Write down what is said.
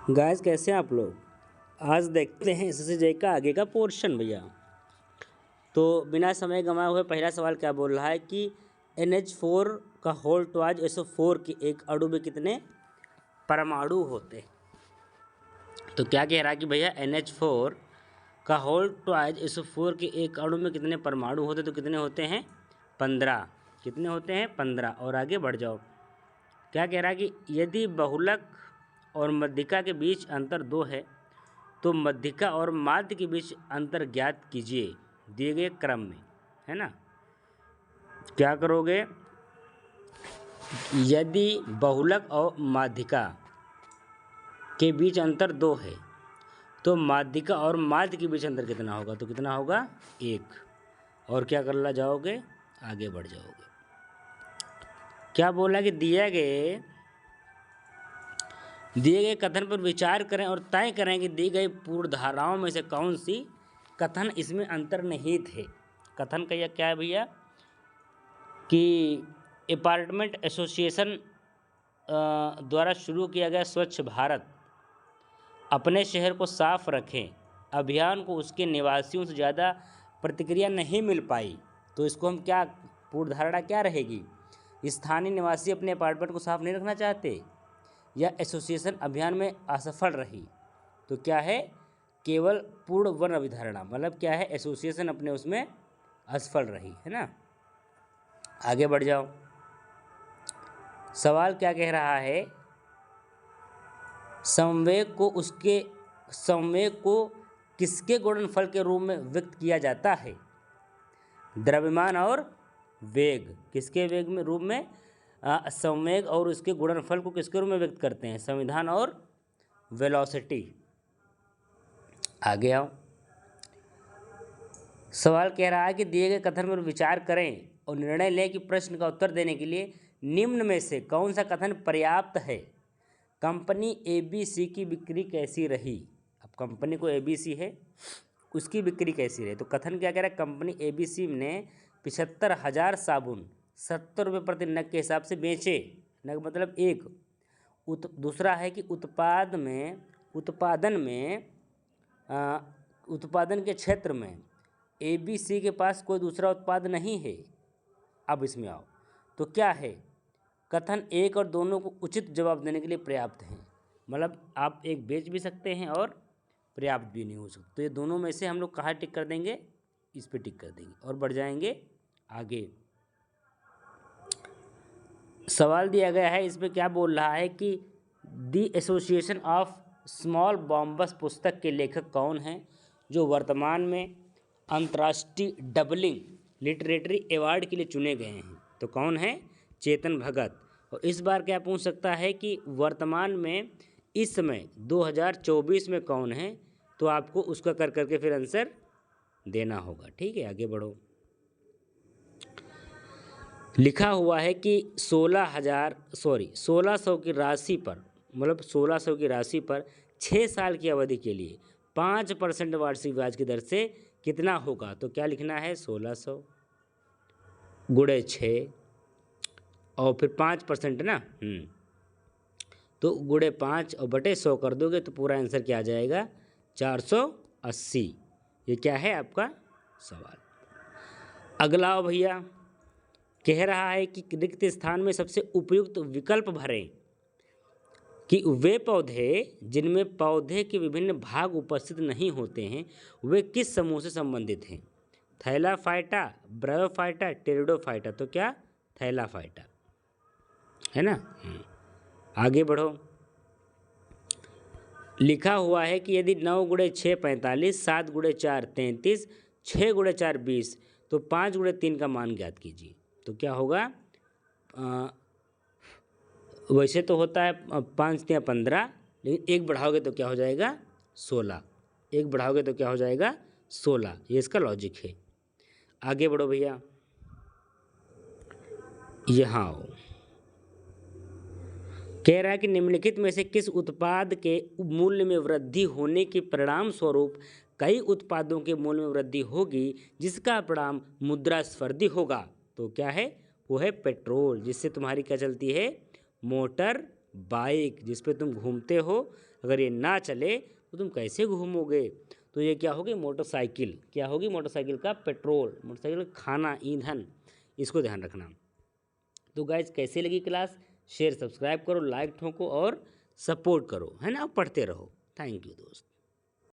Guys कैसे हैं आप लोग। आज देखते हैं एसएससी का आगे का पोर्शन भैया। तो बिना समय गंवाए हुए पहला सवाल क्या बोल रहा है कि NH4 का होल ट्वाइज SO4 के एक अणु में कितने परमाणु होते। तो क्या कह रहा है कि भैया NH4 का होल ट्वाइज SO4 के एक अणु में कितने परमाणु होते। तो कितने होते हैं 15। कितने होते हैं 15। और आगे बढ़ जाओ। क्या कह रहा है कि यदि बहुलक और मध्यिका के बीच अंतर 2 है तो मध्यिका और माध्य के बीच अंतर ज्ञात कीजिए दिए गए क्रम में, है ना। क्या करोगे, यदि बहुलक और माध्यिका के बीच अंतर 2 है तो माध्यिका और माध्य के बीच अंतर कितना होगा। तो कितना होगा 1। और क्या करना जाओगे, आगे बढ़ जाओगे। क्या बोला कि दिए गए कथन पर विचार करें और तय करें कि दी गई पूर्ण धाराओं में से कौन सी कथन इसमें अंतर्निहित है। कथन का यह क्या है भैया कि अपार्टमेंट एसोसिएशन द्वारा शुरू किया गया स्वच्छ भारत अपने शहर को साफ रखें अभियान को उसके निवासियों से ज़्यादा प्रतिक्रिया नहीं मिल पाई। तो इसको हम क्या पूर्ण धारणा क्या रहेगी, स्थानीय निवासी अपने अपार्टमेंट को साफ नहीं रखना चाहते या एसोसिएशन अभियान में असफल रही। तो क्या है, केवल पूर्ण वन अभिधारणा, मतलब क्या है एसोसिएशन अपने उसमें असफल रही, है ना। आगे बढ़ जाओ। सवाल क्या कह रहा है, संवेग को किसके गुणनफल के रूप में व्यक्त किया जाता है। द्रव्यमान और वेग, किसके वेग में रूप में संवेग और उसके गुणनफल को किसके रूप में व्यक्त करते हैं, संविधान और वेलोसिटी। आगे आओ। सवाल कह रहा है कि दिए गए कथन पर विचार करें और निर्णय लें कि प्रश्न का उत्तर देने के लिए निम्न में से कौन सा कथन पर्याप्त है। कंपनी ABC की बिक्री कैसी रही। अब कंपनी को ABC है, उसकी बिक्री कैसी रही। तो कथन क्या कह रहा है, कंपनी ABC ने 75,000 साबुन 70 रुपये प्रति नग के हिसाब से बेचे। नग मतलब एक। दूसरा है कि उत्पादन के क्षेत्र में ABC के पास कोई दूसरा उत्पाद नहीं है। अब इसमें आओ। तो क्या है, कथन एक और दोनों को उचित जवाब देने के लिए पर्याप्त हैं। मतलब आप एक बेच भी सकते हैं और पर्याप्त भी नहीं हो सकता। तो ये दोनों में से हम लोग कहाँ टिक कर देंगे, इस पे टिक कर देंगे और बढ़ जाएंगे आगे। सवाल दिया गया है, इसमें क्या बोल रहा है कि दी एसोसिएशन ऑफ स्मॉल बॉम्बस पुस्तक के लेखक कौन हैं जो वर्तमान में अंतर्राष्ट्रीय डबलिंग लिटरेरी अवार्ड के लिए चुने गए हैं। तो कौन है, चेतन भगत। और इस बार क्या पूछ सकता है कि वर्तमान में इस समय 2024 में कौन है। तो आपको उसका कर करके फिर आंसर देना होगा। ठीक है, आगे बढ़ो। लिखा हुआ है कि 1600 की राशि पर, मतलब 1600 की राशि पर 6 साल की अवधि के लिए 5% वार्षिक ब्याज की दर से कितना होगा। तो क्या लिखना है, 1600 गुणे 6 और फिर 5% ना, तो गुणे 5 और बटे 100 कर दोगे तो पूरा आंसर क्या आ जाएगा, 480। ये क्या है आपका सवाल। अगला भैया कह रहा है कि रिक्त स्थान में सबसे उपयुक्त विकल्प भरें कि वे पौधे जिनमें पौधे के विभिन्न भाग उपस्थित नहीं होते हैं वे किस समूह से संबंधित हैं। थैलाफाइटा, ब्रायोफाइटा, टेरिडोफाइटा। तो क्या, थैलाफाइटा, है ना। आगे बढ़ो। लिखा हुआ है कि यदि 9 गुणे 6 45, 7 गुणे 4 33, 6 गुणे 4 20, तो 5 गुणे 3 का मान ज्ञात कीजिए। तो क्या होगा, वैसे तो होता है 5 या 15, लेकिन एक बढ़ाओगे तो क्या हो जाएगा 16। एक बढ़ाओगे तो क्या हो जाएगा 16। ये इसका लॉजिक है। आगे बढ़ो भैया, यहाँ आओ। कह रहा है कि निम्नलिखित में से किस उत्पाद के मूल्य में वृद्धि होने के परिणाम स्वरूप कई उत्पादों के मूल्य में वृद्धि होगी जिसका परिणाम मुद्रास्फीति होगा। तो क्या है, वो है पेट्रोल, जिससे तुम्हारी क्या चलती है, मोटर बाइक जिस पे तुम घूमते हो, अगर ये ना चले तो तुम कैसे घूमोगे। तो ये क्या होगी, मोटरसाइकिल। क्या होगी, मोटरसाइकिल का पेट्रोल, मोटरसाइकिल का खाना, ईंधन, इसको ध्यान रखना। तो गाइज कैसे लगी क्लास, शेयर सब्सक्राइब करो, लाइक ठोको और सपोर्ट करो, है ना, पढ़ते रहो। थैंक यू दोस्त।